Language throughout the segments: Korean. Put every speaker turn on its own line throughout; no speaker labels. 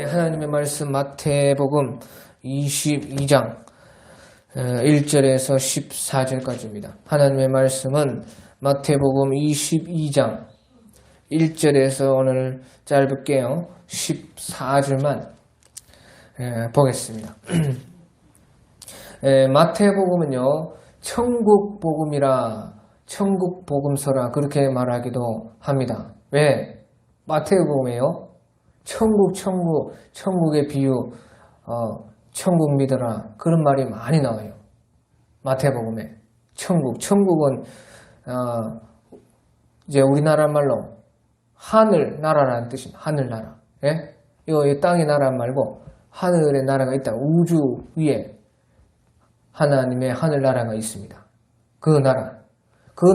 하나님의 말씀 마태복음 22장 1절에서 14절까지입니다. 하나님의 말씀은 마태복음 22장 1절에서 오늘 짧을게요. 14절만 보겠습니다. 마태복음은요, 천국복음이라 천국복음서라 그렇게 말하기도 합니다. 왜? 마태복음이에요. 천국의 비유, 천국 믿어라. 그런 말이 많이 나와요. 마태복음에. 천국은, 이제 우리나라 말로 하늘나라라는 뜻입니다. 하늘나라. 예? 이거 땅의 나라 말고 하늘의 나라가 있다. 우주 위에 하나님의 하늘나라가 있습니다. 그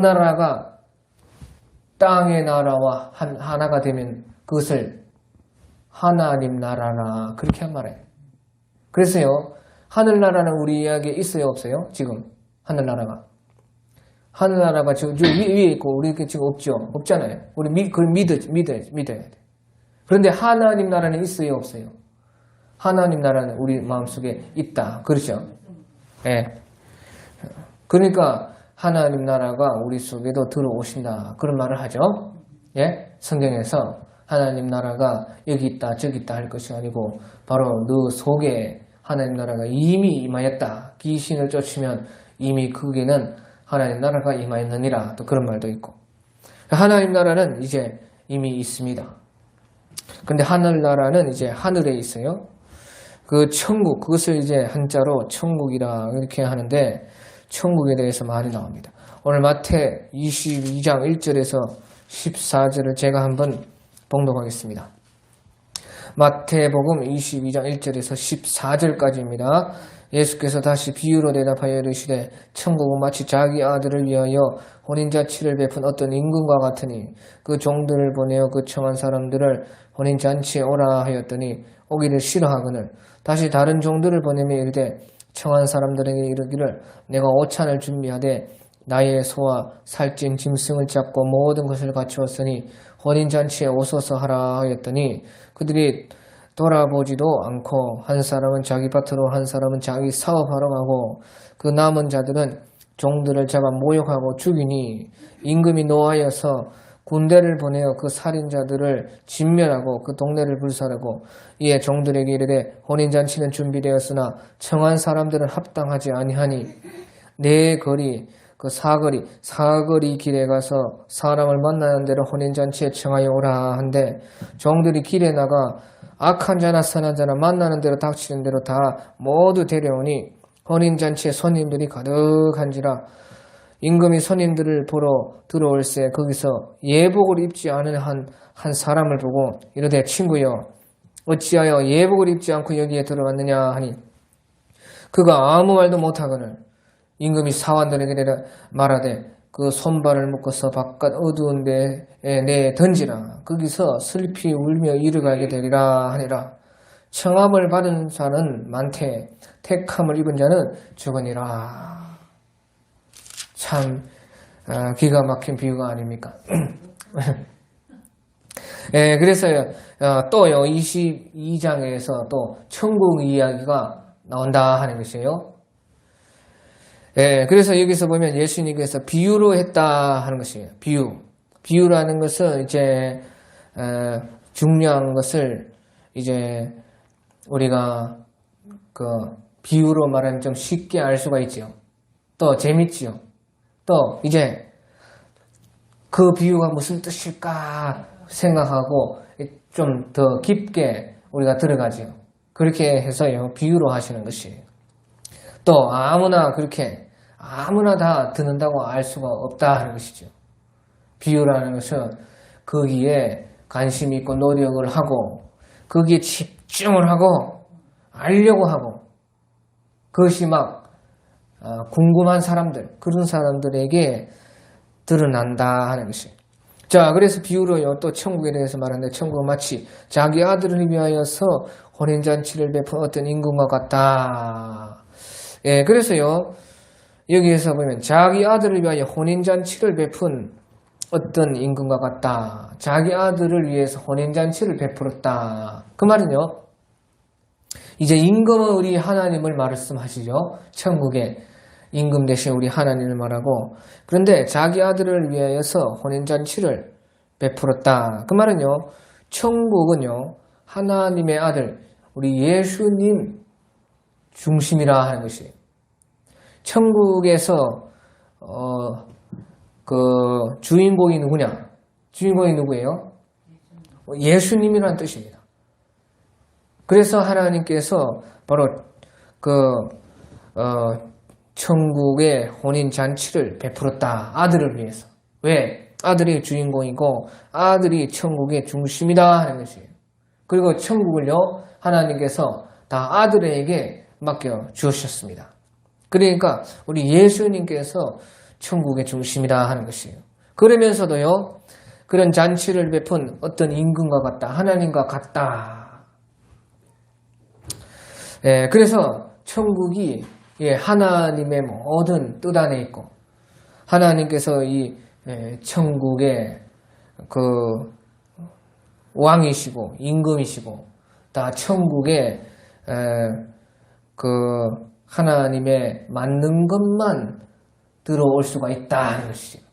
나라가 땅의 나라와 하나가 되면 그것을 하나님 나라라 그렇게 말해요. 그래서요, 하늘나라는 우리 이야기에 있어요, 없어요? 지금 하늘나라가 지금 위에 있고 우리 지금 없잖아요. 우리 그걸 믿어야 돼. 그런데 하나님 나라는 있어요, 없어요? 하나님 나라는 우리 마음속에 있다. 그렇죠? 예. 그러니까 하나님 나라가 우리 속에도 들어오신다. 그런 말을 하죠. 예? 성경에서 하나님 나라가 여기 있다 저기 있다 할 것이 아니고 바로 너 속에 하나님 나라가 이미 임하였다. 귀신을 쫓으면 이미 거기는 하나님 나라가 임하였느니라. 또 그런 말도 있고. 하나님 나라는 이제 이미 있습니다. 근데 하늘나라는 이제 하늘에 있어요. 그 천국, 그것을 이제 한자로 천국이라 이렇게 하는데 천국에 대해서 많이 나옵니다. 오늘 마태 22장 1절에서 14절을 제가 한번 봉독하겠습니다. 마태복음 22장 1절에서 14절까지입니다. 예수께서 다시 비유로 대답하여 이르시되 천국은 마치 자기 아들을 위하여 혼인잔치를 베푼 어떤 임금과 같으니 그 종들을 보내어 그 청한 사람들을 혼인잔치에 오라 하였더니 오기를 싫어하거늘 다시 다른 종들을 보내며 이르되 청한 사람들에게 이르기를 내가 오찬을 준비하되 나의 소와 살찐 짐승을 잡고 모든 것을 갖추었으니 혼인잔치에 오소서 하라 하였더니 그들이 돌아보지도 않고 한 사람은 자기 밭으로 한 사람은 자기 사업하러 가고 그 남은 자들은 종들을 잡아 모욕하고 죽이니 임금이 노하여서 군대를 보내어 그 살인자들을 진멸하고 그 동네를 불살하고 이에 종들에게 이르되 혼인잔치는 준비되었으나 청한 사람들은 합당하지 아니하니 내 거리 그 사거리 길에 가서 사람을 만나는 대로 혼인잔치에 청하여 오라 한데 종들이 길에 나가 악한 자나 선한 자나 만나는 대로 닥치는 대로 다 모두 데려오니 혼인잔치에 손님들이 가득한지라 임금이 손님들을 보러 들어올새 거기서 예복을 입지 않은 한 사람을 보고 이르되 친구여 어찌하여 예복을 입지 않고 여기에 들어왔느냐 하니 그가 아무 말도 못하거늘 임금이 사관들에게 말하되 그 손발을 묶어서 바깥 어두운 데에 내 던지라. 거기서 슬피 울며 이르가게 되리라 하니라. 청함을 받은 자는 많되 택함을 입은 자는 적으니라. 참 기가 막힌 비유가 아닙니까? 그래서 또요 22장에서 또 천국 이야기가 나온다 하는 것이에요. 그래서 여기서 보면 예수님께서 비유로 했다 하는 것이에요. 비유라는 것은 이제 중요한 것을 이제 우리가 그 비유로 말하면 좀 쉽게 알 수가 있지요. 또 재밌지요. 또 이제 그 비유가 무슨 뜻일까 생각하고 좀 더 깊게 우리가 들어가지요. 그렇게 해서요 비유로 하시는 것이에요. 또 아무나 다 듣는다고 알 수가 없다 하는 것이죠. 비유라는 것은 거기에 관심 있고 노력을 하고 거기에 집중을 하고 알려고 하고 그것이 막 궁금한 사람들 그런 사람들에게 드러난다 하는 것이에요. 자, 그래서 비유로요 또 천국에 대해서 말하는데 천국은 마치 자기 아들을 위하여서 혼인잔치를 베푼 어떤 임금과 같다. 그래서요, 여기에서 보면 자기 아들을 위하여 혼인잔치를 베푼 어떤 임금과 같다. 자기 아들을 위해서 혼인잔치를 베풀었다. 그 말은요, 이제 임금은 우리 하나님을 말씀하시죠. 천국에 임금 대신 우리 하나님을 말하고, 그런데 자기 아들을 위하여서 혼인잔치를 베풀었다. 그 말은요, 천국은요, 하나님의 아들, 우리 예수님 중심이라 하는 것이. 천국에서 그 주인공이 누구냐? 주인공이 누구예요? 예수님이라는 뜻입니다. 그래서 하나님께서 바로 천국의 혼인잔치를 베풀었다. 아들을 위해서. 왜? 아들이 주인공이고 아들이 천국의 중심이다 하는 것이에요. 그리고 천국을요, 하나님께서 다 아들에게 맡겨 주셨습니다. 그러니까 우리 예수님께서 천국의 중심이다 하는 것이에요. 그러면서도요, 그런 잔치를 베푼 어떤 임금과 같다. 하나님과 같다. 예, 그래서 천국이 하나님의 모든 뜻 안에 있고, 하나님께서 이 천국의 그 왕이시고 임금이시고 다 천국에 그 하나님의 맞는 것만 들어올 수가 있다는 것이죠.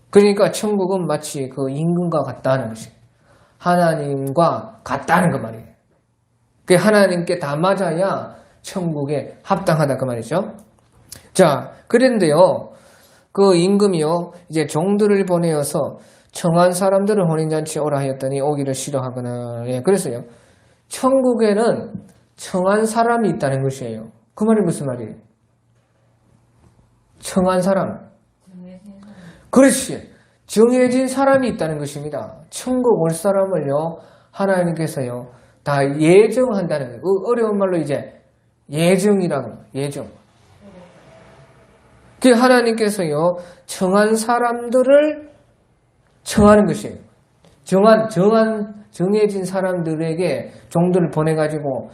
그러니까 천국은 마치 그 임금과 같다는 것이에요. 하나님과 같다는 그 말이에요. 그 하나님께 다 맞아야 천국에 합당하다 그 말이죠. 자, 그런데요, 그 임금이요, 이제 종들을 보내어서 청한 사람들을 혼인잔치에 오라 하였더니 오기를 싫어하거나, 예, 그래서요, 천국에는 청한 사람이 있다는 것이에요. 그 말이 무슨 말이에요? 청한 사람. 그렇지. 정해진 사람이 있다는 것입니다. 천국 올 사람을요, 하나님께서요, 다 예정한다는 거예요. 어려운 말로 이제 예정이라고 해요. 예정. 그 하나님께서요, 청한 사람들을 청하는 것이에요. 정해진 사람들에게 종들을 보내가지고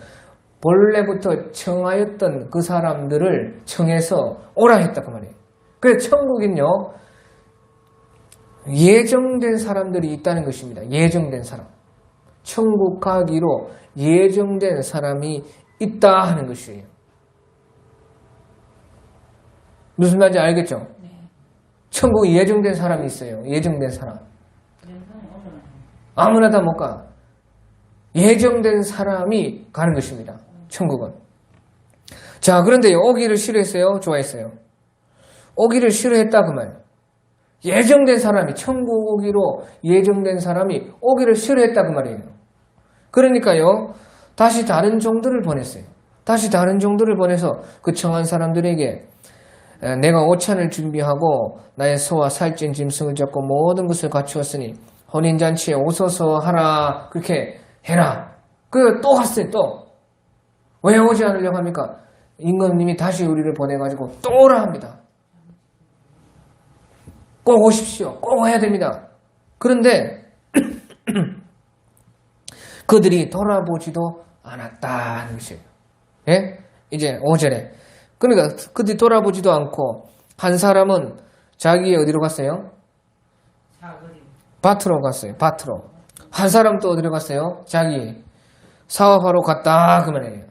본래부터 청하였던 그 사람들을 청해서 오라 했다 그 말이에요. 그래서 천국은요, 예정된 사람들이 있다는 것입니다. 예정된 사람. 천국 가기로 예정된 사람이 있다 하는 것이에요. 무슨 말인지 알겠죠? 네. 천국에 예정된 사람이 있어요. 예정된 사람. 아무나 다 못 가. 예정된 사람이 가는 것입니다. 천국은. 자, 그런데 오기를 싫어했어요? 좋아했어요? 오기를 싫어했다 그 말. 예정된 사람이, 천국 오기로 예정된 사람이 오기를 싫어했다 그 말이에요. 그러니까요, 다시 다른 종들을 보냈어요. 다시 다른 종들을 보내서 그 청한 사람들에게 내가 오찬을 준비하고 나의 소와 살찐 짐승을 잡고 모든 것을 갖추었으니 혼인잔치에 오소서 하라. 그렇게 해라. 그 또 갔어요. 또. 왜 오지 않으려고 합니까? 임금님이 다시 우리를 보내가지고 또 오라 합니다. 꼭 오십시오. 꼭 와야 됩니다. 그런데 그들이 돌아보지도 않았다는 것이에요. 예? 이제 5절에. 그러니까 그들이 돌아보지도 않고 한 사람은 자기 어디로 갔어요? 밭으로 갔어요. 밭으로. 한 사람 또 어디로 갔어요? 자기 사업하러 갔다 그 말이에요.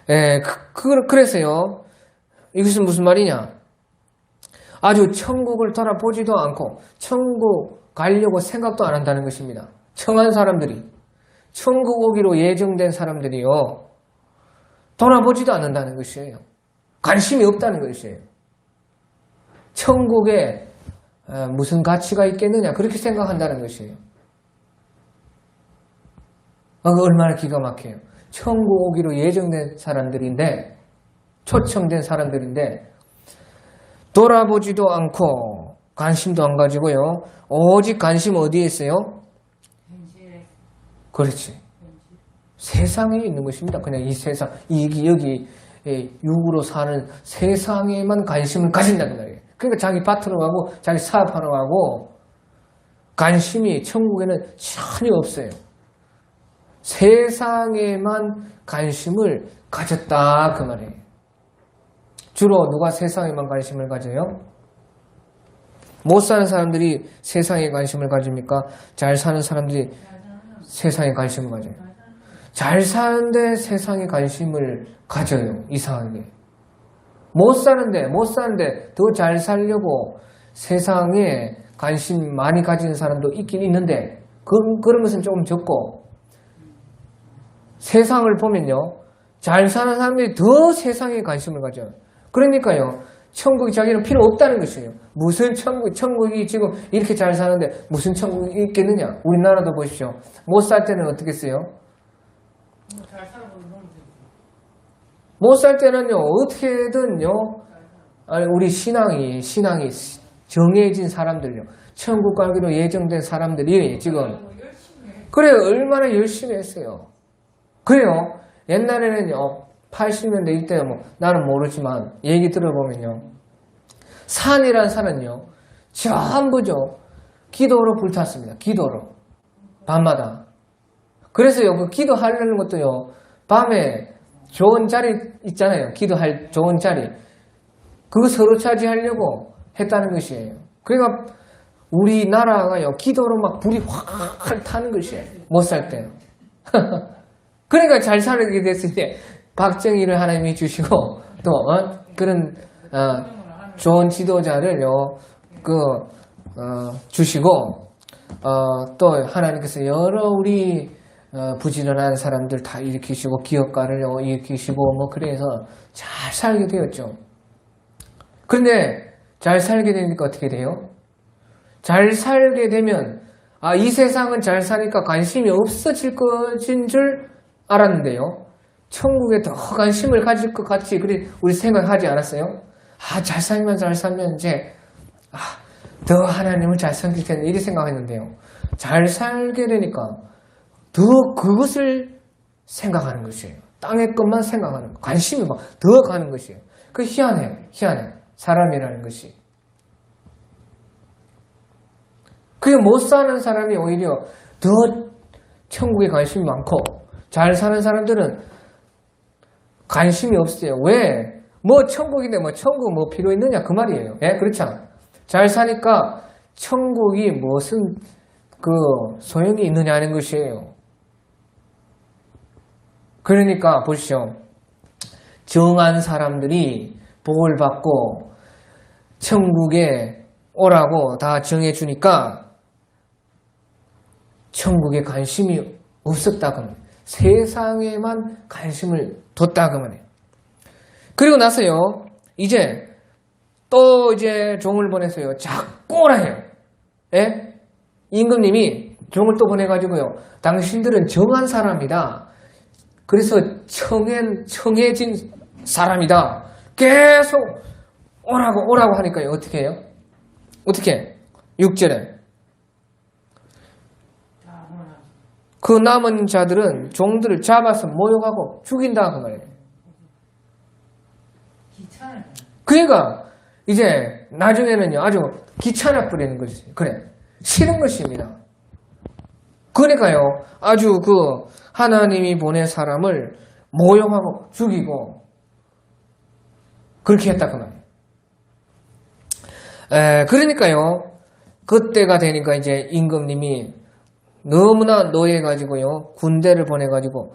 예, 그래서요. 이것은 무슨 말이냐? 아주 천국을 돌아보지도 않고 천국 가려고 생각도 안 한다는 것입니다. 청한 사람들이, 천국 오기로 예정된 사람들이요, 돌아보지도 않는다는 것이에요. 관심이 없다는 것이에요. 천국에 무슨 가치가 있겠느냐 그렇게 생각한다는 것이에요. 얼마나 기가 막혀요. 천국 오기로 예정된 사람들인데, 초청된 사람들인데 돌아보지도 않고 관심도 안 가지고요. 오직 관심 어디에 있어요? 그렇지. 세상에 있는 것입니다. 그냥 이 세상, 여기 육으로 사는 세상에만 관심을 가진다는 말이에요. 그러니까 자기 밭으로 가고 자기 사업하러 가고 관심이 천국에는 전혀 없어요. 세상에만 관심을 가졌다 그 말이에요. 주로 누가 세상에만 관심을 가져요? 못 사는 사람들이 세상에 관심을 가집니까? 잘 사는 사람들이 세상에 관심을 가져요. 잘 사는데 세상에 관심을 가져요. 이상하게. 못 사는데 더 잘 살려고 세상에 관심 많이 가지는 사람도 있긴 있는데 그런 것은 조금 적고, 세상을 보면요, 잘 사는 사람들이 더 세상에 관심을 가져요. 그러니까요, 천국이 자기는 필요 없다는 것이에요. 무슨 천국이 지금 이렇게 잘 사는데 무슨 천국이 있겠느냐. 우리나라도 보십시오. 못 살 때는 어떻게 써요? 못 살 때는요, 어떻게든요, 아니, 우리 신앙이 정해진 사람들요, 천국 가기로 예정된 사람들이 지금, 그래요, 얼마나 열심히 했어요. 그래요, 옛날에는요, 80년대 이때요, 뭐, 나는 모르지만, 얘기 들어보면요, 산이란 산은요, 전부죠, 기도로 불탔습니다. 기도로. 밤마다. 그래서요, 그 기도하려는 것도요, 밤에 좋은 자리 있잖아요. 기도할 좋은 자리. 그거 서로 차지하려고 했다는 것이에요. 그러니까 우리나라가요, 기도로 막 불이 확 타는 것이에요. 못 살 때. 그러니까 잘 살게 됐을 때 박정희를 하나님이 주시고 또 그런 좋은 지도자를요 주시고 또 하나님께서 여러 우리 부지런한 사람들 다 일으키시고 기업가를 일으키시고 뭐 그래서 잘 살게 되었죠. 그런데 잘 살게 되니까 어떻게 돼요? 잘 살게 되면 이 세상은 잘 사니까 관심이 없어질 것인 줄 알았는데요. 천국에 더 관심을 가질 것 같이 우리 생각하지 않았어요? 잘 살면 이제 더 하나님을 잘 섬길 텐데 이렇게 생각했는데요. 잘 살게 되니까 더 그것을 생각하는 것이에요. 땅의 것만 생각하는 것. 관심이 막 더 가는 것이에요. 그 희한해. 사람이라는 것이. 그게 못 사는 사람이 오히려 더 천국에 관심이 많고, 잘 사는 사람들은 관심이 없어요. 왜? 뭐 천국인데 뭐 천국 뭐 필요 있느냐 그 말이에요. 예, 그렇죠. 잘 사니까 천국이 무슨 소용이 있느냐는 것이에요. 그러니까 보시죠. 정한 사람들이 복을 받고 천국에 오라고 다 정해주니까 천국에 관심이 없었다고 합니다. 세상에만 관심을 뒀다고 합니다. 그리고 나서요, 이제 종을 보내서요, 자꾸 오라 해요. 예? 임금님이 종을 또 보내가지고요, 당신들은 정한 사람이다. 그래서 청해진 사람이다. 계속 오라고 하니까요, 어떻게 해요? 어떻게? 6절에. 그 남은 자들은 종들을 잡아서 모욕하고 죽인다, 그 말이에요. 그러니까, 이제, 나중에는요, 아주 귀찮아 뿌리는 것이, 그래. 싫은 것입니다. 그러니까요, 아주 하나님이 보낸 사람을 모욕하고 죽이고, 그렇게 했다, 그 말이에요. 그러니까요, 그때가 되니까 이제 임금님이 너무나 노예가지고요, 군대를 보내가지고,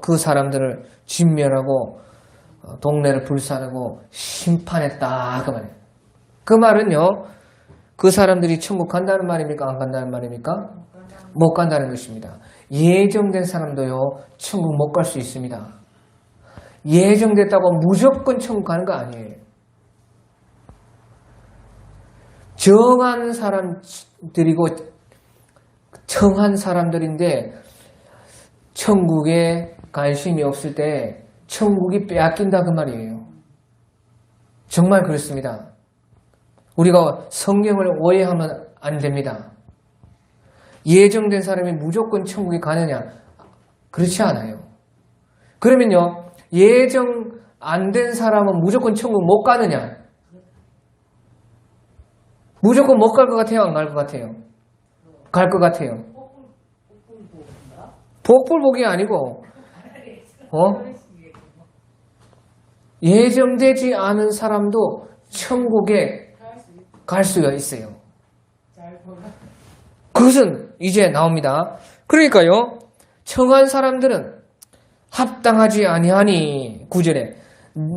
그 사람들을 진멸하고, 동네를 불사르고, 심판했다, 그 말이에요. 그 말은요, 그 사람들이 천국 간다는 말입니까? 안 간다는 말입니까? 못 간다는 것입니다. 예정된 사람도요, 천국 못 갈 수 있습니다. 예정됐다고 무조건 천국 가는 거 아니에요. 정한 사람들이고 청한 사람들인데 천국에 관심이 없을 때 천국이 빼앗긴다 그 말이에요. 정말 그렇습니다. 우리가 성경을 오해하면 안 됩니다. 예정된 사람이 무조건 천국에 가느냐? 그렇지 않아요. 그러면요, 예정 안 된 사람은 무조건 천국 못 가느냐? 무조건 못 갈 것 같아요? 안 갈 것 같아요? 갈 것 같아요. 복불복이 아니고, 예정되지 않은 사람도 천국에 갈 수가 있어요. 그것은 이제 나옵니다. 그러니까요, 청한 사람들은 합당하지 아니하니 9절에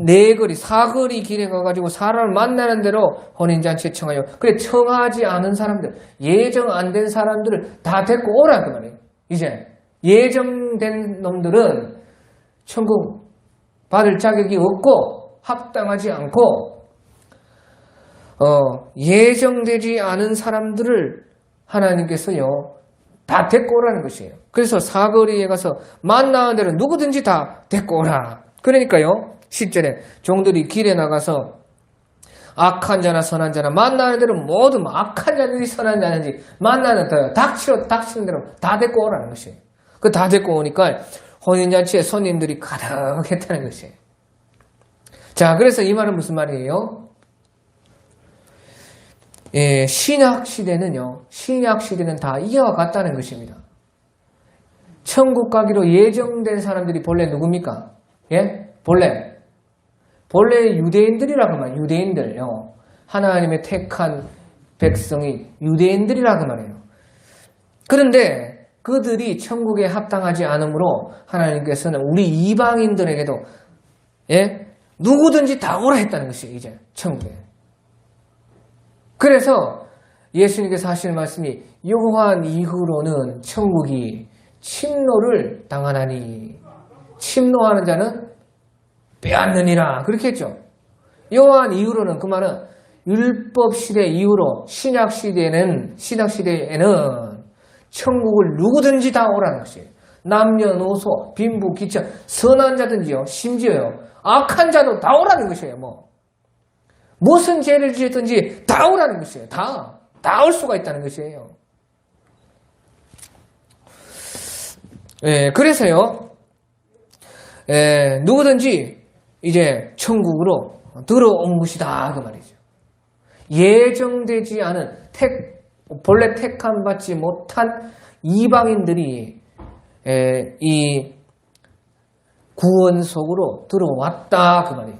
네거리 사거리 길에 가가지고 사람을 만나는 대로 혼인잔치에 청하여. 그래, 청하지 않은 사람들, 예정 안 된 사람들을 다 데리고 오라 그 말이에요. 이제 예정된 놈들은 천국 받을 자격이 없고 합당하지 않고 예정되지 않은 사람들을 하나님께서요 다 데리고 오라는 것이에요. 그래서 사거리에 가서 만나는 대로 누구든지 다 데리고 오라. 그러니까요 10절에 종들이 길에 나가서 악한 자나 선한 자나 만나는 대로 모두 악한 자든지 선한 자든지 만나는 대로 닥치는 대로 다 데리고 오라는 것이에요. 그 다 데리고 오니까 혼인잔치에 손님들이 가득했다는 것이에요. 자, 그래서 이 말은 무슨 말이에요? 예, 신약 시대는 다 이와 같다는 것입니다. 천국 가기로 예정된 사람들이 본래 누굽니까? 예? 본래 유대인들이라고 말이에요. 유대인들요. 하나님의 택한 백성이 유대인들이라고 말해요. 그런데 그들이 천국에 합당하지 않으므로 하나님께서는 우리 이방인들에게도 예? 누구든지 다 오라 했다는 것이에요. 이제 천국에. 그래서 예수님께서 하시는 말씀이 요한 이후로는 천국이 침노를 당하나니 침노하는 자는 빼앗느니라 그렇게 했죠. 요한 이후로는 그 말은 율법 시대 이후로 신약 시대에는 천국을 누구든지 다 오라는 것이에요. 남녀노소 빈부 기천 선한 자든지요 심지어요 악한 자도 다 오라는 것이에요. 무슨 죄를 지었든지 다 오라는 것이에요. 다 올 수가 있다는 것이에요. 예, 그래서요 누구든지 이제 천국으로 들어온 것이다 그 말이죠. 예정되지 않은 본래 택함 받지 못한 이방인들이 이 구원 속으로 들어왔다 그 말이에요.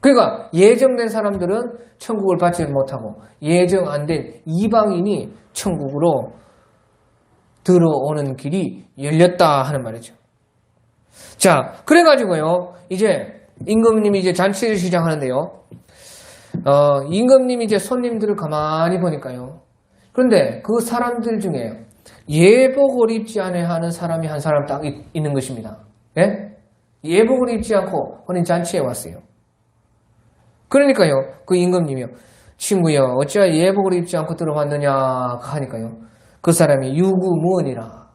그러니까 예정된 사람들은 천국을 받지 못하고 예정 안 된 이방인이 천국으로 들어오는 길이 열렸다 하는 말이죠. 자, 그래가지고요 이제 임금님이 이제 잔치를 시작하는데요. 임금님이 이제 손님들을 가만히 보니까요. 그런데 그 사람들 중에 예복을 입지 않아 하는 사람이 한 사람 딱 있는 것입니다. 예? 예복을 입지 않고 혼인잔치에 왔어요. 그러니까요, 그 임금님이요. 친구여, 어찌하여 예복을 입지 않고 들어왔느냐 하니까요. 그 사람이 유구무원이라.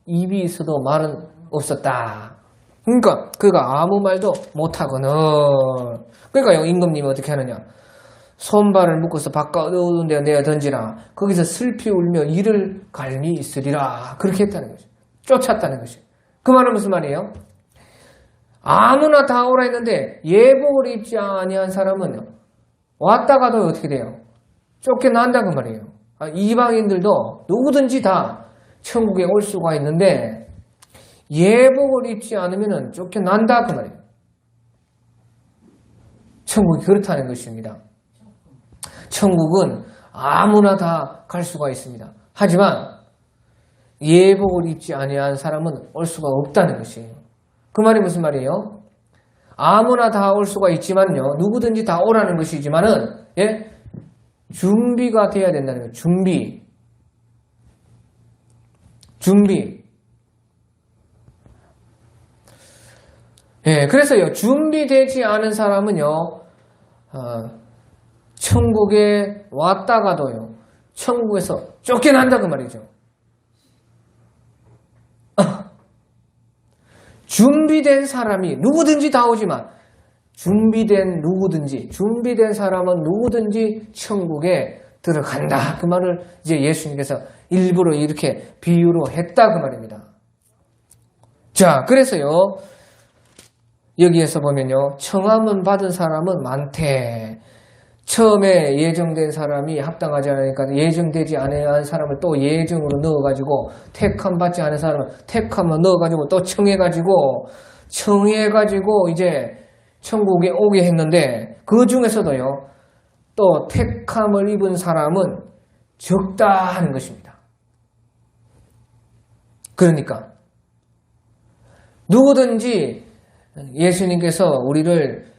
입이 있어도 말은 없었다. 그러니까 그가 아무 말도 못하거늘. 그러니까요, 임금님이 어떻게 하느냐. 손발을 묶어서 바깥 어두운 데 내어 던지라. 거기서 슬피 울며 이를 갈미 있으리라. 그렇게 했다는 거죠. 쫓았다는 것이죠. 그 말은 무슨 말이에요? 아무나 다 오라 했는데 예복을 입지 아니한 사람은 왔다가도 어떻게 돼요? 쫓겨난다 그 말이에요. 이방인들도 누구든지 다 천국에 올 수가 있는데 예복을 입지 않으면 쫓겨난다 그 말이에요. 천국이 그렇다는 것입니다. 천국은 아무나 다 갈 수가 있습니다. 하지만 예복을 입지 아니한 사람은 올 수가 없다는 것이에요. 그 말이 무슨 말이에요? 아무나 다 올 수가 있지만요. 누구든지 다 오라는 것이지만은 예? 준비가 돼야 된다는 거예요. 준비. 예, 그래서요. 준비되지 않은 사람은요. 천국에 왔다가도요. 천국에서 쫓겨난다 그 말이죠. 준비된 사람이 누구든지 다 오지만 준비된 사람은 누구든지 천국에 들어간다. 그 말을 이제 예수님께서 일부러 이렇게 비유로 했다 그 말입니다. 자, 그래서요. 여기에서 보면요. 청함은 받은 사람은 많대. 처음에 예정된 사람이 합당하지 않으니까 예정되지 않은 사람을 또 예정으로 넣어가지고 택함 받지 않은 사람을 택함을 넣어가지고 또 청해가지고 이제 천국에 오게 했는데 그 중에서도요 또 택함을 입은 사람은 적다 하는 것입니다. 그러니까 누구든지 예수님께서 우리를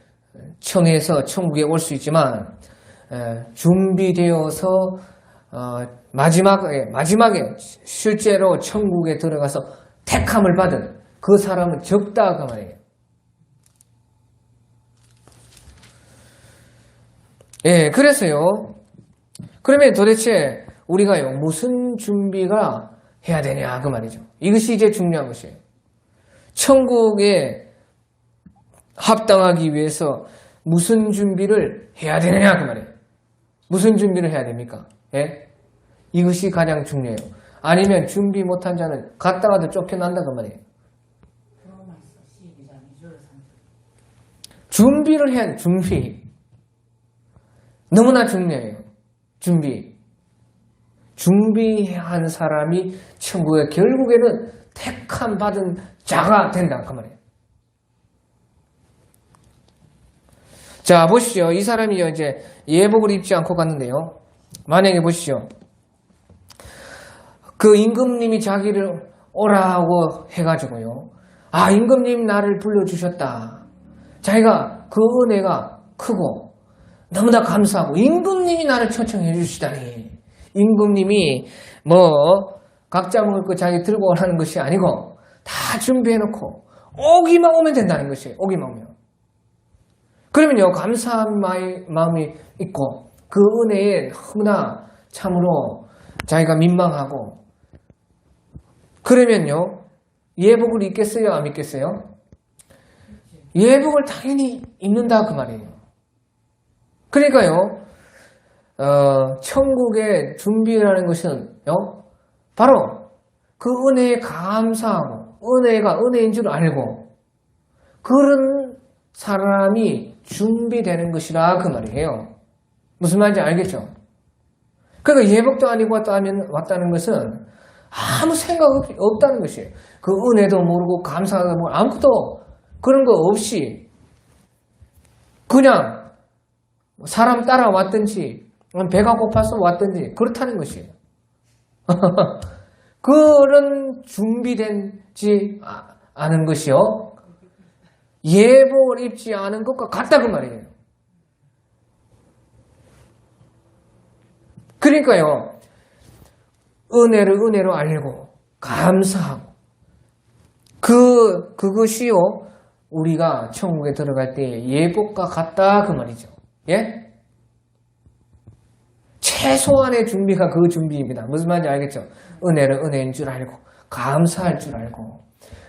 청해서 천국에 올 수 있지만 준비되어서 마지막에 실제로 천국에 들어가서 택함을 받은 그 사람은 적다 그 말이에요. 예, 그래서요. 그러면 도대체 우리가요 무슨 준비가 해야 되냐 그 말이죠. 이것이 이제 중요한 것이에요. 천국에 합당하기 위해서 무슨 준비를 해야 되느냐 그 말이에요. 무슨 준비를 해야 됩니까? 예? 이것이 가장 중요해요. 아니면 준비 못한 자는 갔다가도 쫓겨난다 그 말이에요. 준비를 해야 돼. 준비. 너무나 중요해요. 준비해야 하는 사람이 천국에 결국에는 택함 받은 자가 된다 그 말이에요. 자, 보시죠. 이 사람이요, 이제 예복을 입지 않고 갔는데요. 만약에 보시죠. 그 임금님이 자기를 오라고 해가지고요. 아, 임금님 나를 불러주셨다. 자기가 그 은혜가 크고 너무나 감사하고 임금님이 나를 초청해 주시다니. 임금님이 뭐 각자 먹을 거 자기 들고 오라는 것이 아니고 다 준비해놓고 오기만 오면 된다는 것이에요. 오기만 오면. 그러면요, 감사한 마음이 있고 그 은혜에 너무나 참으로 자기가 민망하고 그러면요, 예복을 입겠어요? 안 입겠어요? 예복을 당연히 입는다 그 말이에요. 그러니까요, 천국의 준비라는 것은요, 바로 그 은혜에 감사하고 은혜가 은혜인 줄 알고 그런 사람이 준비되는 것이라 그 말이에요. 무슨 말인지 알겠죠? 그러니까 예복도 아니고 왔다는 것은 아무 생각 없다는 것이에요. 그 은혜도 모르고 감사도 모르고 아무것도 그런 거 없이 그냥 사람 따라왔든지 배가 고파서 왔든지 그렇다는 것이에요. 그런 준비된지 않은 것이요. 예복을 입지 않은 것과 같다 그 말이에요. 그러니까요. 은혜로 알고 감사하고 그것이요. 우리가 천국에 들어갈 때 예복과 같다 그 말이죠. 예? 최소한의 준비가 그 준비입니다. 무슨 말인지 알겠죠? 은혜를 은혜인 줄 알고 감사할 줄 알고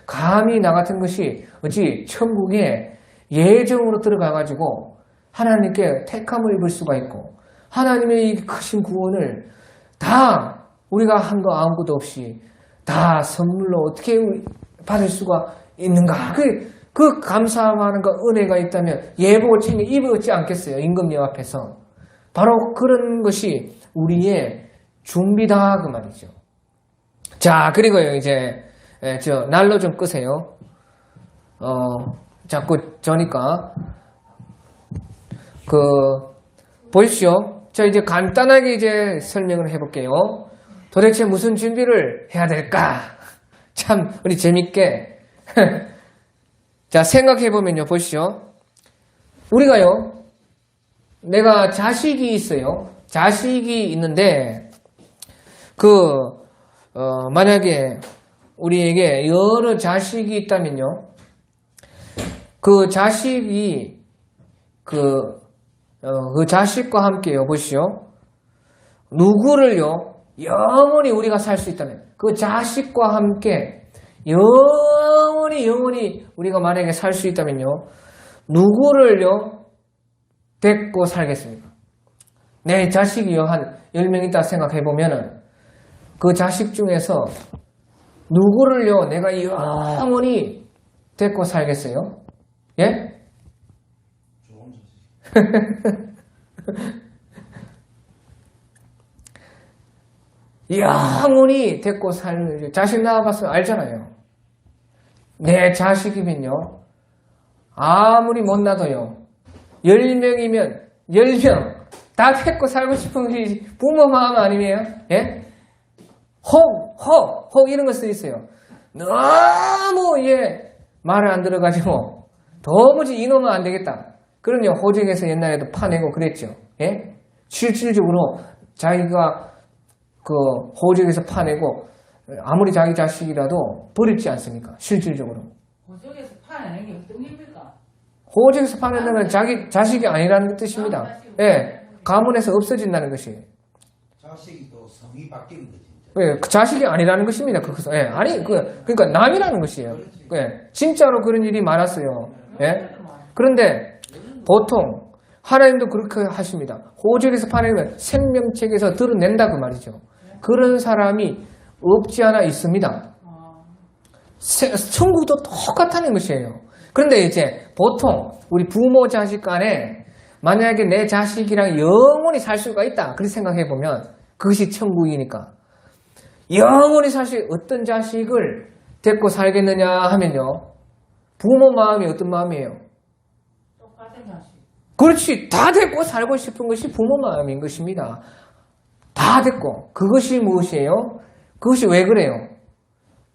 감히 나 같은 것이 어찌 천국에 예정으로 들어가가지고 하나님께 택함을 입을 수가 있고 하나님의 이 크신 구원을 다 우리가 한 거 아무것도 없이 다 선물로 어떻게 받을 수가 있는가? 그 감사하는 거 은혜가 있다면 예복을 챙겨 입었지 않겠어요? 임금님 앞에서. 바로 그런 것이 우리의 준비다 그 말이죠. 자, 그리고요 이제 난로 좀 끄세요. 자꾸 저니까 보십시오. 자, 이제 간단하게 이제 설명을 해볼게요. 도대체 무슨 준비를 해야 될까? 참 우리 재밌게 자, 생각해보면요. 보시죠. 우리가요. 내가 자식이 있어요. 자식이 있는데 만약에 우리에게 여러 자식이 있다면요. 그 자식이 그 자식과 함께요. 보시죠. 누구를요. 영원히 우리가 살 수 있다면 그 자식과 함께 영원히 우리가 만약에 살 수 있다면요. 누구를요. 데리고 살겠습니까? 내 자식이요. 한 10명 있다 생각해보면은 그 자식 중에서 누구를요. 내가 영원히 데리고 살겠어요? 예?
좋은 자식.
영원히 데리고 사는 자식 낳아봤으면 알잖아요. 내 자식이면요. 아무리 못 낳아도요. 10명이면 10명 다 데리고 살고 싶은 것이 부모 마음 아니에요? 예? 혹 이런 거 써 있어요. 너무 말을 안 들어가지고 도무지 이놈은 안 되겠다. 그럼요, 호적에서 옛날에도 파내고 그랬죠. 예? 실질적으로 자기가 그 호적에서 파내고 아무리 자기 자식이라도 버리지 않습니까? 실질적으로.
호적에서 파내는 게 어떤 일입니까?
호적에서 파낸다는 건 자기 자식이 아니라는 뜻입니다. 예, 가문에서 없어진다는 것이.
자식이 또 성이 바뀌는 거지.
예, 그 자식이 아니라는 것입니다. 그래서 예, 아니 그러니까 남이라는 것이에요. 예, 진짜로 그런 일이 많았어요. 예, 그런데 보통 하나님도 그렇게 하십니다. 호적에서 파내면 생명책에서 드러낸다 그 말이죠. 그런 사람이 없지 않아 있습니다. 천국도 똑같다는 것이에요. 그런데 이제 보통 우리 부모 자식 간에 만약에 내 자식이랑 영원히 살 수가 있다 그렇게 생각해 보면 그것이 천국이니까 영원히 살 수 어떤 자식을 데리고 살겠느냐 하면요, 부모 마음이 어떤 마음이에요?
똑같은 자식.
그렇지, 다 데리고 살고 싶은 것이 부모 마음인 것입니다. 다 데리고. 그것이 무엇이에요? 그것이 왜 그래요?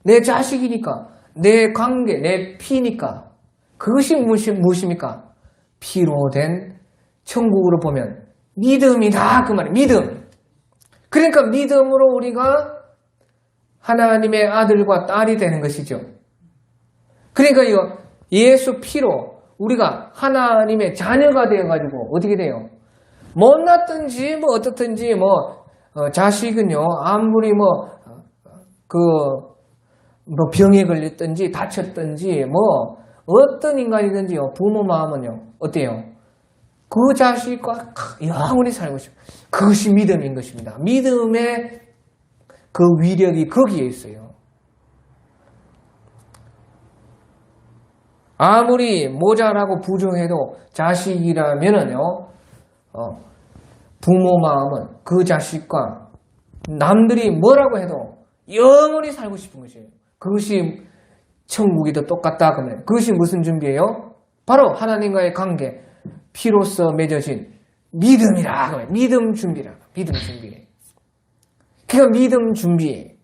내 자식이니까, 내 관계, 내 피니까. 그것이 무엇입니까? 피로 된 천국으로 보면 믿음이다 그 말이에요. 믿음. 그러니까 믿음으로 우리가 하나님의 아들과 딸이 되는 것이죠. 그러니까 이거 예수 피로 우리가 하나님의 자녀가 되어가지고 어떻게 돼요? 못났든지 뭐 어떻든지 자식은요, 아무리 병에 걸렸든지 다쳤든지 어떤 인간이든지요, 부모 마음은요 어때요? 그 자식과 영원히 살고 싶어요. 그것이 믿음인 것입니다. 믿음의 그 위력이 거기에 있어요. 아무리 모자라고 부정해도 자식이라면은요, 부모 마음은 그 자식과 남들이 뭐라고 해도 영원히 살고 싶은 것이에요. 그것이 천국이도 똑같다 그러면 그것이 무슨 준비예요? 바로 하나님과의 관계, 피로써 맺어진 믿음이라. 믿음 준비라. 믿음 준비. 그러니까 믿음 준비.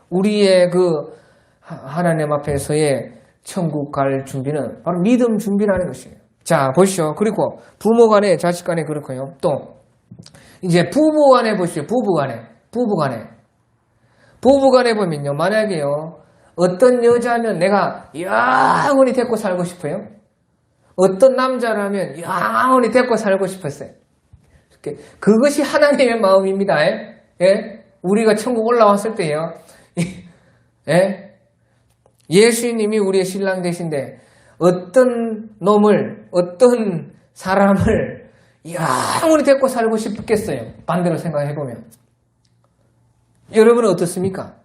우리의 그 하나님 앞에서의 천국 갈 준비는 바로 믿음 준비라는 것이에요. 자, 보시죠. 그리고 부모 간에 자식 간에 그렇고요. 또 이제 부부 간에 보시죠. 부부 간에 보면요, 만약에요, 어떤 여자면 내가 영원히 데리고 살고 싶어요. 어떤 남자라면 영원히 데리고 살고 싶었어요. 그것이 하나님의 마음입니다. 예? 우리가 천국 올라왔을 때요, 예? 예수님이 우리의 신랑 되신데 어떤 놈을, 어떤 사람을 영원히 데리고 살고 싶겠어요? 반대로 생각해보면. 여러분은 어떻습니까?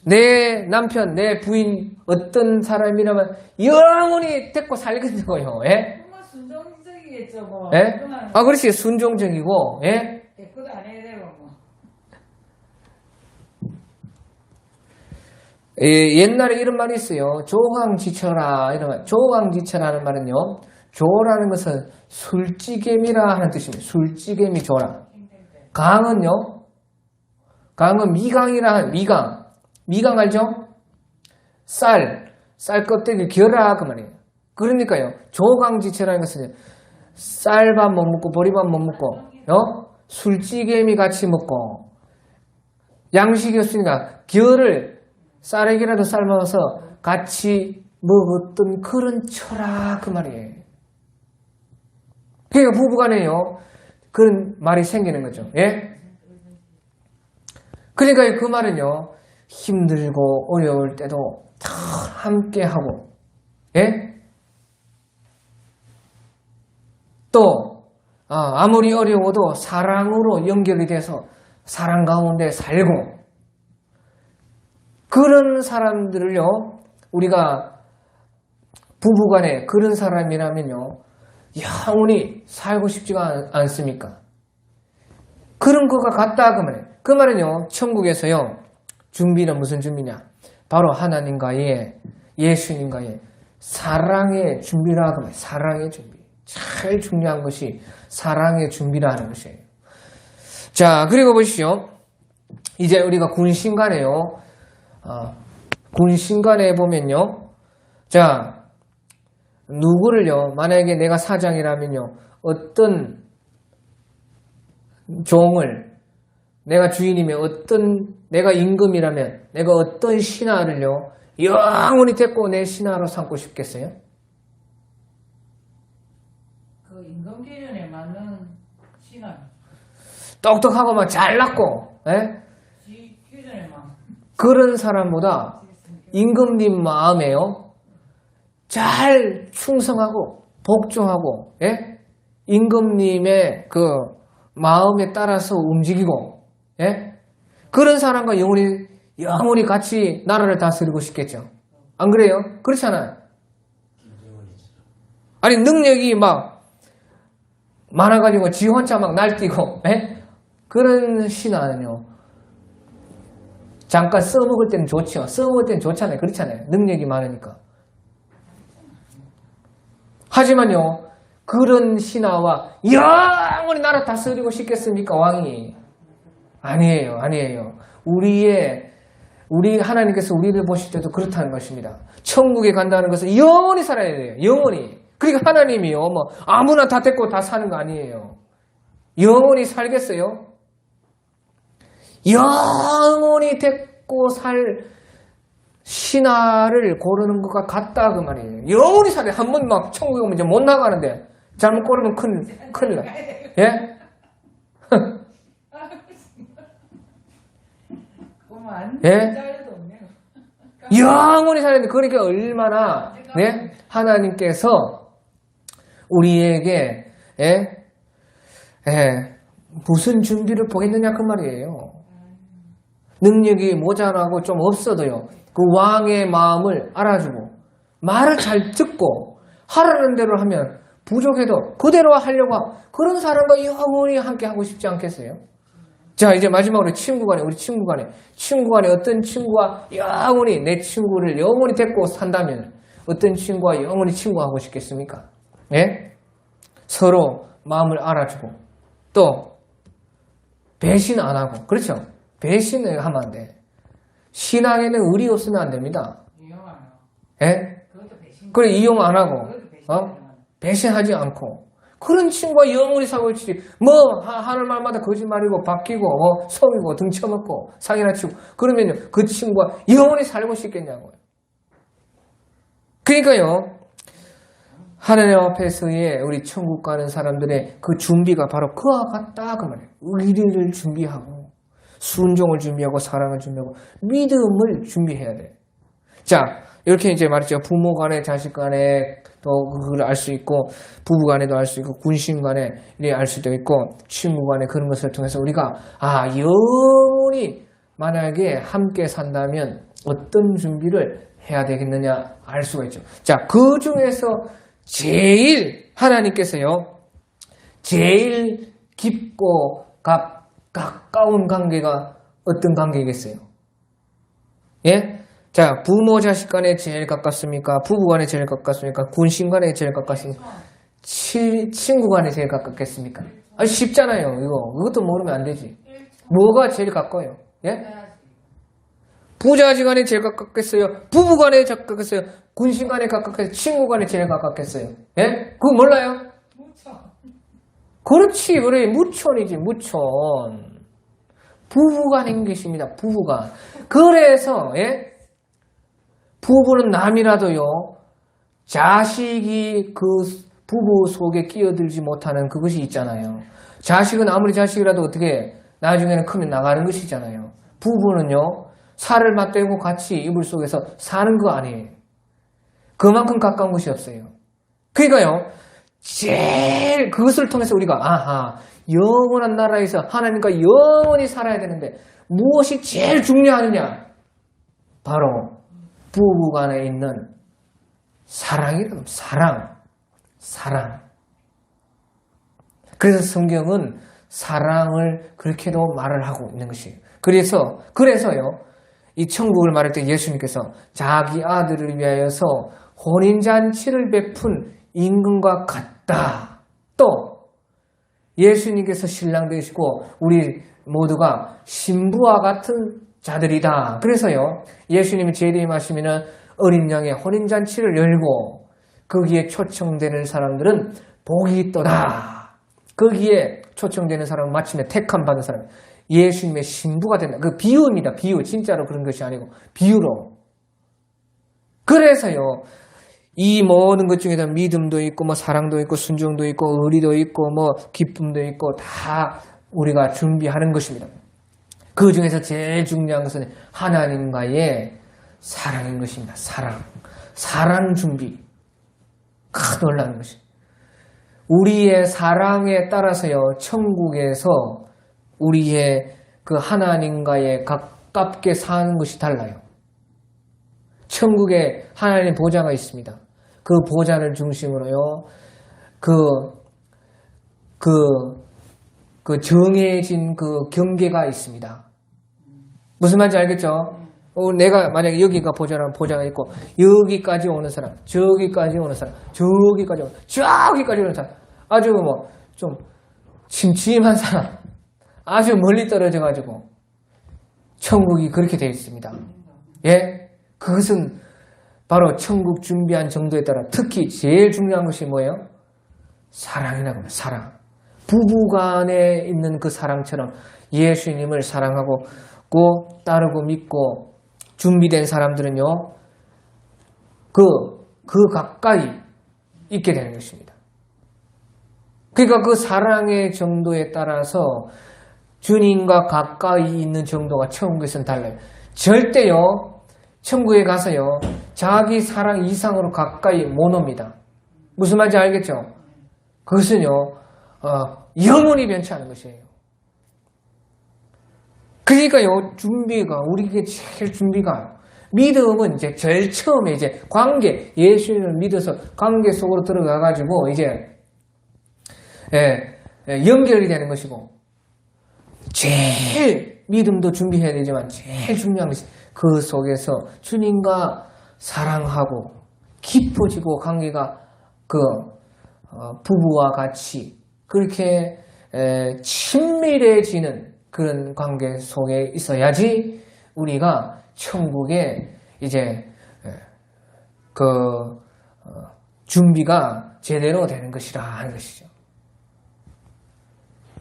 내 남편, 내 부인, 어떤 사람이라면 영원히 데리고 살겠냐고요. 예?
정말 순종적이겠죠, 뭐.
예? 아, 그렇지. 순종적이고, 예?
대꾸도 안 해야 되고, 뭐.
옛날에 이런 말이 있어요. 조강지처라. 이런 말. 조강지처라는 말은요, 조라는 것은 술찌개미라 하는 뜻입니다. 술찌개미 조라. 강은요, 강은 미강이라 미강. 미강 알죠? 쌀 껍데기 결하 그 말이에요. 그러니까요, 조강지체라는 것은 쌀밥 못 먹고 보리밥 못 먹고 술찌개미 같이 먹고 양식이 없으니까 결을 쌀에게라도 삶아서 같이 먹었던 그런 처라 그 말이에요. 그러니까 부부간에요, 그런 말이 생기는 거죠. 예? 그러니까 그 말은요, 힘들고 어려울 때도 다 함께하고, 예? 또 아무리 어려워도 사랑으로 연결이 돼서 사랑 가운데 살고, 그런 사람들을요, 우리가 부부간에 그런 사람이라면요, 영원히 살고 싶지가 않습니까? 그런 거가 같다 그 말이에요. 그 말은요, 천국에서요, 준비는 무슨 준비냐? 바로 하나님과의, 예수님과의 사랑의 준비라 그 말이에요. 사랑의 준비. 제일 중요한 것이 사랑의 준비라는 것이에요. 자, 그리고 보시죠. 이제 우리가 군신간에요. 군신간에 보면요. 자, 누구를요, 만약에 내가 사장이라면요, 어떤 종을, 내가 주인이면 내가 임금이라면, 내가 어떤 신하를요, 영원히 데리고 내 신하로 삼고 싶겠어요?
그 임금 기준에 맞는 신앙.
똑똑하고 막 잘났고, 예?
지 기준에 맞는.
그런 사람보다 임금님 마음에요, 잘 충성하고 복종하고, 예? 임금님의 그 마음에 따라서 움직이고, 예? 그런 사람과 영원히 같이 나라를 다스리고 싶겠죠. 안 그래요? 그렇잖아요. 아니, 능력이 막 많아가지고 지 혼자 막 날뛰고, 예? 그런 신하는요, 잠깐 써먹을 때는 좋죠. 써먹을 때는 좋잖아요. 그렇잖아요. 능력이 많으니까. 하지만요, 그런 신하와 영원히 나라 다스리고 싶겠습니까, 왕이? 아니에요, 아니에요. 우리 하나님께서 우리를 보실 때도 그렇다는 것입니다. 천국에 간다는 것은 영원히 살아야 돼요. 영원히. 그러니까 하나님이요, 뭐 아무나 다 데리고 다 사는 거 아니에요. 영원히 살겠어요? 영원히 데리고 살 신하를 고르는 것과 같다 그 말이에요. 영원히 살아요. 한 번 막 천국에 오면 이제 못 나가는데 잘못 고르면 큰일 나. 예? 예? 영원히 살아야 돼. 그러니까 얼마나, 네? 하나님께서 우리에게, 무슨 준비를 보겠느냐 그 말이에요. 능력이 모자라고 좀 없어도요, 그 왕의 마음을 알아주고 말을 잘 듣고 하라는 대로 하면 부족해도 그대로 하려고 하고, 그런 사람과 영원히 함께 하고 싶지 않겠어요? 자, 이제 마지막으로 우리 친구 간에 어떤 친구와 영원히 내 친구를 영원히 데리고 산다면 어떤 친구와 영원히 친구하고 싶겠습니까? 예? 서로 마음을 알아주고 또 배신 안 하고, 그렇죠? 배신을 하면 안 돼. 신앙에는 의리 없으면 안 됩니다. 예? 그래, 이용 안 하고, 배신하지 않고, 그런 친구가 영원히 살고 있지. 하는 말마다 거짓말이고, 바뀌고, 속이고, 등쳐먹고, 사기나 치고, 그러면요, 그 친구가 영원히 살고 싶겠냐고요. 그러니까요, 하나님 앞에서의 우리 천국 가는 사람들의 그 준비가 바로 그와 같다, 그 말이에요. 의리를 준비하고, 순종을 준비하고, 사랑을 준비하고, 믿음을 준비해야 돼. 자, 이렇게 이제 말이죠. 부모 간에, 자식 간에, 또 그걸 알 수 있고, 부부 간에도 알 수 있고, 군신 간에 알 수도 있고, 친구 간에 그런 것을 통해서 우리가, 영원히 만약에 함께 산다면 어떤 준비를 해야 되겠느냐 알 수가 있죠. 자, 그 중에서 제일 하나님께서요, 제일 깊고 가까운 관계가 어떤 관계겠어요? 예? 자, 부모 자식 간에 제일 가깝습니까? 부부 간에 제일 가깝습니까? 군신 간에 제일 가깝습니까? 친구 간에 제일 가깝겠습니까? 쉽잖아요, 이거. 이것도 모르면 안 되지. 뭐가 제일 가까워요? 예? 부자지간에 제일 가깝겠어요? 부부 간에 제일 가깝겠어요? 군신 간에 가깝겠어요? 친구 간에 제일 가깝겠어요? 예? 그거 몰라요? 그렇지, 그래. 무촌이지, 무촌. 부부간인 것입니다, 부부간. 그래서, 예? 부부는 남이라도요, 자식이 그 부부 속에 끼어들지 못하는 그것이 있잖아요. 자식은 아무리 자식이라도 어떻게 나중에는 크면 나가는 것이잖아요. 부부는요, 살을 맞대고 같이 이불 속에서 사는 거 아니에요. 그만큼 가까운 것이 없어요. 그러니까요, 제일 그것을 통해서 우리가 영원한 나라에서 하나님과 영원히 살아야 되는데 무엇이 제일 중요하느냐? 바로 부부간에 있는 사랑이라고. 사랑. 그래서 성경은 사랑을 그렇게도 말을 하고 있는 것이에요. 그래서요, 이 천국을 말할 때 예수님께서 자기 아들을 위하여서 혼인잔치를 베푼 임금과 같다. 또 예수님께서 신랑 되시고 우리 모두가 신부와 같은 자들이다. 그래서요, 예수님이 재림하시면은 어린 양의 혼인잔치를 열고 거기에 초청되는 사람들은 복이 있도다. 거기에 초청되는 사람은 마침내 택함 받은 사람, 예수님의 신부가 된다. 그 비유입니다. 비유. 진짜로 그런 것이 아니고 비유로. 그래서요, 이 모든 것 중에서 믿음도 있고 뭐 사랑도 있고 순종도 있고 의리도 있고 뭐 기쁨도 있고 다 우리가 준비하는 것입니다. 그 중에서 제일 중요한 것은 하나님과의 사랑인 것입니다. 사랑 준비. 놀라는 것이. 우리의 사랑에 따라서요, 천국에서 우리의 그 하나님과의 가깝게 사는 것이 달라요. 천국에 하나님 보좌가 있습니다. 그 보좌를 중심으로요, 그 정해진 그 경계가 있습니다. 무슨 말인지 알겠죠? 내가 만약에 여기가 보좌라면 보좌가 있고, 여기까지 오는 사람, 저기까지 오는 사람, 저기까지 오는 사람, 아주 뭐, 좀, 침침한 사람, 아주 멀리 떨어져가지고, 천국이 그렇게 되어 있습니다. 예? 그것은 바로 천국 준비한 정도에 따라 특히 제일 중요한 것이 뭐예요? 사랑이라고 합니다. 사랑. 부부간에 있는 그 사랑처럼 예수님을 사랑하고 따르고 믿고 준비된 사람들은요, 그 가까이 있게 되는 것입니다. 그러니까 그 사랑의 정도에 따라서 주님과 가까이 있는 정도가 천국에서는 달라요. 절대요, 천국에 가서요, 자기 사랑 이상으로 가까이 못 옵니다. 무슨 말인지 알겠죠? 그것은요, 영원히 변치 않은 것이에요. 그러니까요, 우리에게 제일 준비가, 믿음은 이제 제일 처음에 이제 관계, 예수님을 믿어서 관계 속으로 들어가가지고 이제, 연결이 되는 것이고, 제일 믿음도 준비해야 되지만 제일 중요한 것이 그 속에서 주님과 사랑하고 깊어지고 관계가 부부와 같이 그렇게 친밀해지는 그런 관계 속에 있어야지 우리가 천국에 이제 준비가 제대로 되는 것이라 하는 것이죠.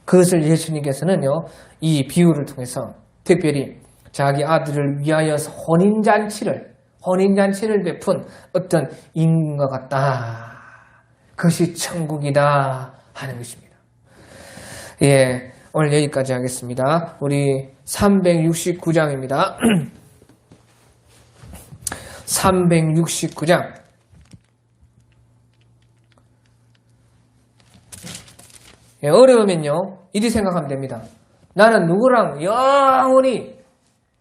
그것을 예수님께서는요, 이 비유를 통해서 특별히 자기 아들을 위하여서 혼인잔치를 베푼 어떤 임금과 같다. 그것이 천국이다 하는 것입니다. 예, 오늘 여기까지 하겠습니다. 우리 369장입니다. 369장. 예, 어려우면요, 이리 생각하면 됩니다. 나는 누구랑 영원히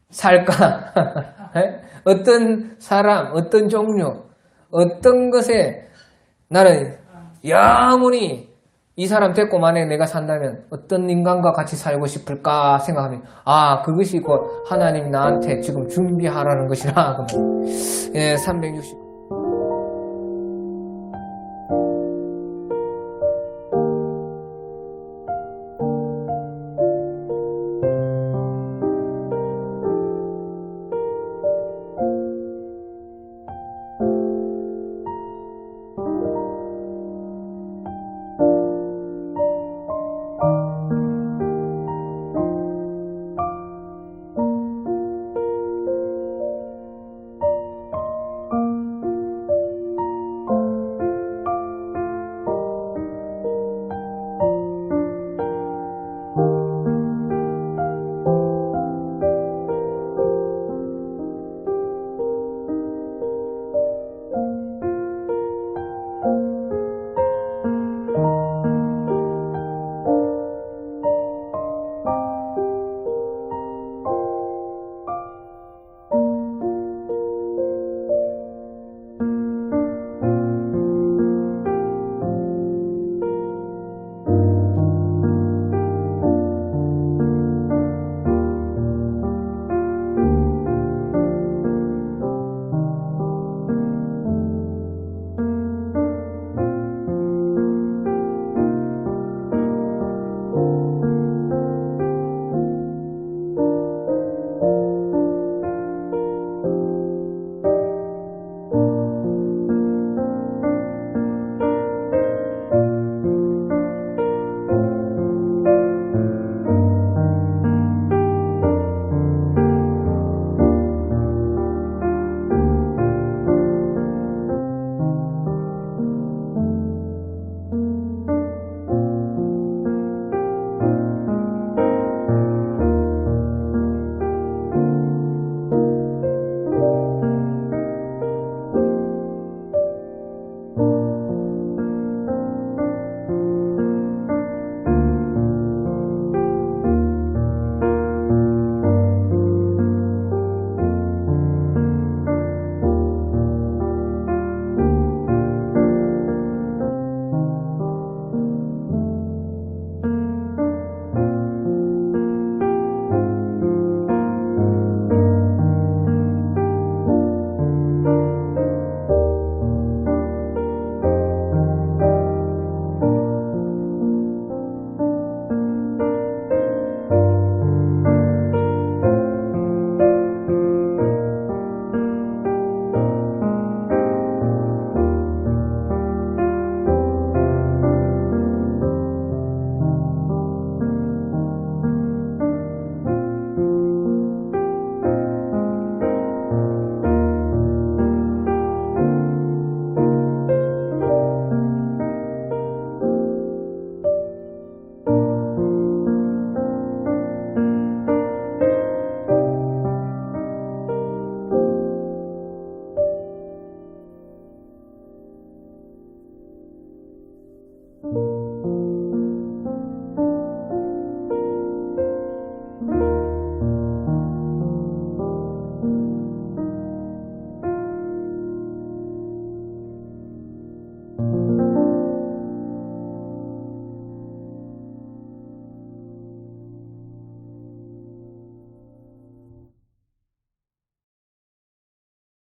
살까? 어떤 사람, 어떤 종류, 어떤 것에 나는 영원히 이 사람 데리고 만약에 내가 산다면 어떤 인간과 같이 살고 싶을까 생각하면, 그것이 곧 하나님이 나한테 지금 준비하라는 것이라. 예, 360.